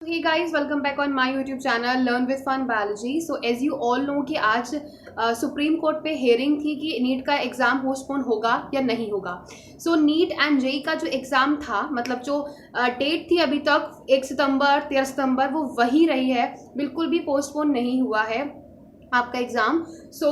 Hey guys, welcome back on my YouTube channel Learn with Fun Biology. So as you all know कि आज supreme court पे hearing थी कि NEET का exam postpone होगा या नहीं होगा. सो नीट एंड जेई का जो एग्ज़ाम था, मतलब जो डेट थी अभी तक 1 सितंबर 13 सितंबर वो वही रही है, बिल्कुल भी पोस्टपोन नहीं हुआ है आपका exam. So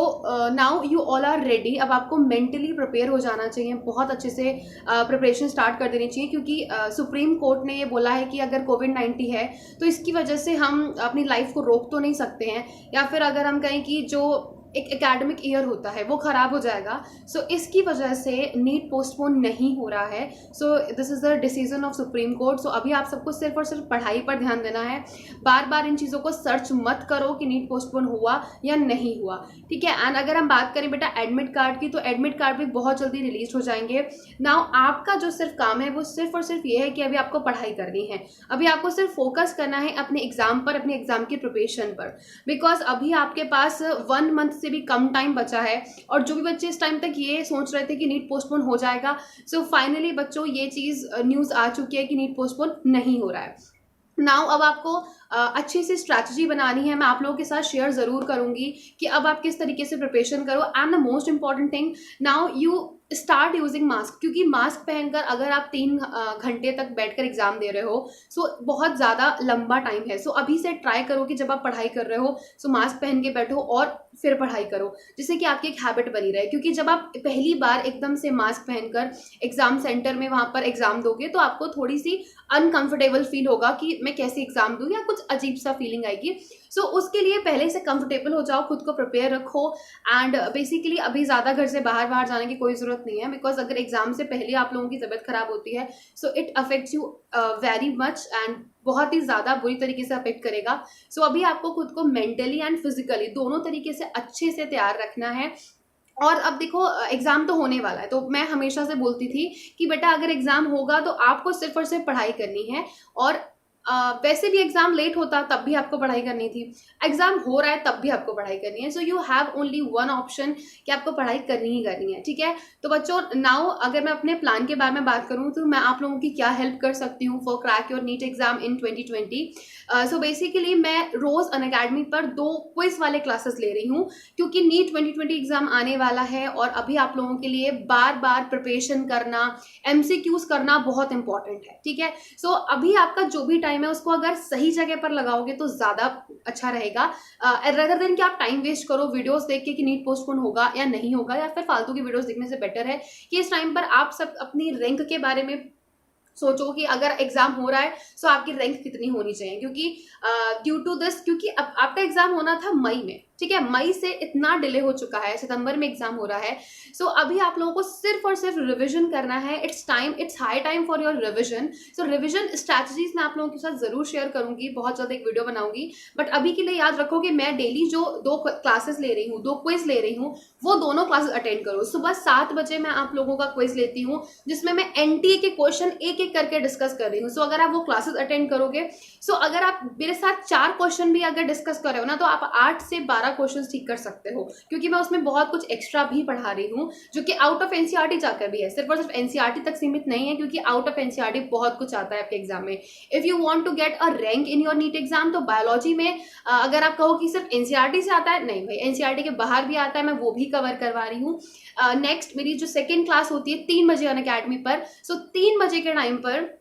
now you all are ready. अब आपको मेंटली प्रिपेयर हो जाना चाहिए, बहुत अच्छे से प्रिपरेशन स्टार्ट कर देनी चाहिए, क्योंकि सुप्रीम कोर्ट ने ये बोला है कि अगर कोविड-19 है तो इसकी वजह से हम अपनी लाइफ को रोक तो नहीं सकते हैं, या फिर अगर हम कहें कि जो एक एकेडमिक ईयर होता है वो ख़राब हो जाएगा. सो इसकी वजह से नीट पोस्टपोन नहीं हो रहा है. So this is the decision of supreme court. So अभी आप सबको सिर्फ और सिर्फ पढ़ाई पर ध्यान देना है. बार बार इन चीज़ों को सर्च मत करो कि नीट पोस्टपोन हुआ या नहीं हुआ, ठीक है. एंड अगर हम बात करें बेटा एडमिट कार्ड की, तो एडमिट कार्ड भी बहुत जल्दी रिलीज हो जाएंगे. नाउ आपका जो सिर्फ काम है वो सिर्फ और सिर्फ ये है कि अभी आपको पढ़ाई करनी है. अभी आपको सिर्फ फोकस करना है अपने एग्जाम पर, अपने एग्जाम की प्रिपरेशन पर, बिकॉज अभी आपके पास 1 मंथ से भी कम टाइम बचा है. और जो भी बच्चे इस टाइम तक ये सोच रहे थे कि नीट पोस्टपोन हो जाएगा, सो फाइनली बच्चों ये चीज़ न्यूज़ आ चुकी है कि नीट पोस्टपोन नहीं हो रहा है. नाउ अब आपको अच्छी सी स्ट्रैटेजी बनानी है. मैं आप लोगों के साथ शेयर ज़रूर करूंगी कि अब आप किस तरीके से प्रिपरेशन करो. And the most important thing, now you start using mask, क्योंकि मास्क पहनकर अगर आप 3 घंटे तक बैठकर एग्जाम दे रहे हो, सो बहुत ज़्यादा लंबा टाइम है. सो अभी से ट्राई करो कि जब आप पढ़ाई कर रहे हो सो मास्क पहन के बैठो और फिर पढ़ाई करो, जिससे कि आपकी एक हैबिट बनी रहे. क्योंकि जब आप पहली बार एकदम से मास्क पहनकर एग्जाम सेंटर में वहाँ पर एग्जाम दोगे तो आपको थोड़ी सी अनकंफर्टेबल फील होगा कि मैं कैसे एग्जाम दूँ, या कुछ अजीब सा फीलिंग आएगी. सो उसके लिए पहले से कंफर्टेबल हो जाओ, खुद को प्रिपेयर रखो. एंड बेसिकली अभी ज़्यादा घर से बाहर जाने की कोई ज़रूरत नहीं है, बिकॉज अगर एग्जाम से पहले आप लोगों की तबीयत खराब होती है so it affects you very much, and बहुत ही ज़्यादा बुरी तरीके से अफेक्ट करेगा. सो अभी आपको खुद को मेंटली एंड फिजिकली दोनों तरीके से अच्छे से तैयार रखना है. और अब देखो एग्जाम तो होने वाला है, तो मैं हमेशा से बोलती थी कि बेटा अगर एग्जाम होगा तो आपको सिर्फ और सिर्फ पढ़ाई करनी है. और वैसे भी एग्जाम लेट होता तब भी आपको पढ़ाई करनी थी, एग्जाम हो रहा है तब भी आपको पढ़ाई करनी है. So you have only one option कि आपको पढ़ाई करनी ही करनी है, ठीक है. तो बच्चों नाउ अगर मैं अपने प्लान के बारे में बात करूं तो मैं आप लोगों की क्या हेल्प कर सकती हूँ for crack your NEET exam in 2020. So basically मैं रोज अनअकैडमी पर 2 क्विज वाले क्लासेस ले रही हूँ, क्योंकि नीट 2020 एग्जाम आने वाला है और अभी आप लोगों के लिए बार बार प्रिपरेशन करना, एमसीक्यूज करना बहुत इंपॉर्टेंट है, ठीक है. सो अभी आपका जो भी टाइम है उसको अगर सही जगह पर लगाओगे तो ज़्यादा अच्छा रहेगा, रेदर देन कि आप टाइम वेस्ट करो वीडियोस देख के कि नीट पोस्टपोन होगा या नहीं होगा, या फिर फालतू की वीडियोस देखने से बेटर है कि इस टाइम पर आप सब अपनी रैंक के बारे में सोचो कि अगर एग्जाम हो रहा है तो आपकी रैंक कितनी होनी चाहिए. क्योंकि ड्यू टू दिस, क्योंकि अब आपका एग्जाम होना था मई में, ठीक है, मई से इतना डिले हो चुका है, सितंबर में एग्जाम हो रहा है. सो अभी आप लोगों को सिर्फ और सिर्फ रिवीजन करना है. It's high time for your revision. So revision strategies मैं आप लोगों के साथ जरूर शेयर करूंगी, बहुत जल्द एक वीडियो बनाऊंगी. बट अभी के लिए याद रखो कि मैं डेली जो 2 क्लासेस ले रही हूँ, 2 क्विज ले रही हूँ, वो दोनों क्लासेस अटेंड करो. सुबह 7 बजे मैं आप लोगों का क्विज लेती हूँ, जिसमें मैं एनटीए के क्वेश्चन एक एक करके डिस्कस कर रही हूँ. सो अगर आप वो क्लासेस अटेंड करोगे, सो अगर आप मेरे साथ 4 क्वेश्चन भी अगर डिस्कस कर रहे हो ना, तो आप 8 से 12 क्वेश्चन ठीक कर सकते हो, क्योंकि मैं उसमें बहुत कुछ एक्स्ट्रा भी पढ़ा रही हूँ जो कि आउट ऑफ एनसीईआरटी जाकर भी है, सिर्फ और सिर्फ एनसीईआरटी तक सीमित नहीं है, क्योंकि आउट ऑफ एनसीईआरटी बहुत कुछ आता है आपके एग्जाम में. If you want to get a rank in your NEET exam, तो बायोलॉजी में अगर आप कहो कि सिर्फ एनसीईआरटी से आता है, नहीं भाई, एनसीईआरटी के बाहर भी आता है, मैं वो भी कवर करवा रही हूँ. नेक्स्ट मेरी जो सेकेंड क्लास होती है 3 बजे अनअकैडमी पर. सो 3 बजे के टाइम पर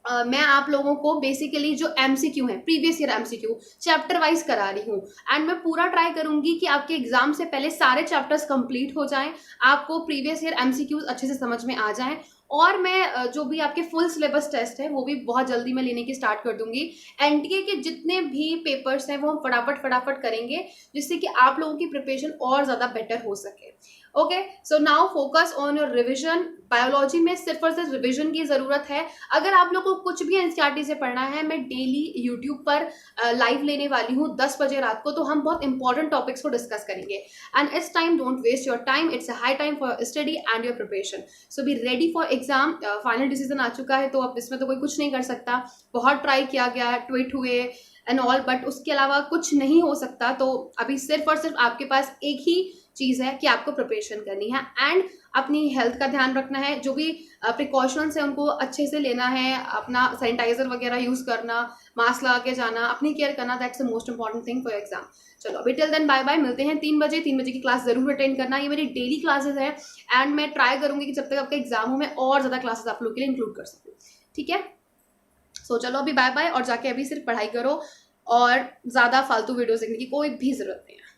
मैं आप लोगों को बेसिकली जो एमसीक्यू है, previous year MCQ chapter wise करा रही हूँ. एंड मैं पूरा ट्राई करूंगी कि आपके एग्जाम से पहले सारे चैप्टर्स कंप्लीट हो जाएं, आपको प्रीवियस ईयर एमसीक्यूज अच्छे से समझ में आ जाएं. और मैं जो भी आपके फुल सिलेबस टेस्ट है वो भी बहुत जल्दी मैं लेने की स्टार्ट कर दूंगी. एनटीए के जितने भी पेपर्स हैं वो हम फटाफट करेंगे, जिससे कि आप लोगों की प्रिपरेशन और ज़्यादा बेटर हो सके. Okay, so now focus on your revision. Biology में सिर्फ और सिर्फ रिविजन की ज़रूरत है. अगर आप लोगों को कुछ भी एनसीईआरटी से पढ़ना है, मैं डेली यूट्यूब पर लाइव लेने वाली हूँ 10 बजे रात को, तो हम बहुत इंपॉर्टेंट टॉपिक्स को डिस्कस करेंगे. एंड इस time don't waste your time, it's a high time for study and your preparation. So be ready for exam. Final decision आ चुका है, तो अब इसमें तो कोई कुछ नहीं कर सकता. बहुत ट्राई किया गया, ट्वीट हुए एंड ऑल, बट उसके अलावा कुछ नहीं हो सकता. तो अभी सिर्फ और सिर्फ आपके पास एक ही चीज़ है कि आपको प्रिपरेशन करनी है एंड अपनी हेल्थ का ध्यान रखना है। जो भी प्रिकॉशंस है उनको अच्छे से लेना है, अपना सैनिटाइजर वगैरह यूज़ करना, मास्क लगा के जाना, अपनी केयर करना, that's the most important thing for exam. चलो अभी टिल देन बाय बाय, मिलते हैं 3 बजे। 3 बजे की क्लास जरूर अटेंड करना, ये मेरी डेली क्लासेस है एंड मैं ट्राई करूंगी कि जब तक आपका एग्जाम हो मैं और ज़्यादा क्लासेस आप लोग के लिए इंक्लूड कर सकूँ, ठीक है। सो चलो अभी बाय बाय, और जाके अभी सिर्फ पढ़ाई करो और ज़्यादा फालतू वीडियोस देखने की कोई भी ज़रूरत नहीं है।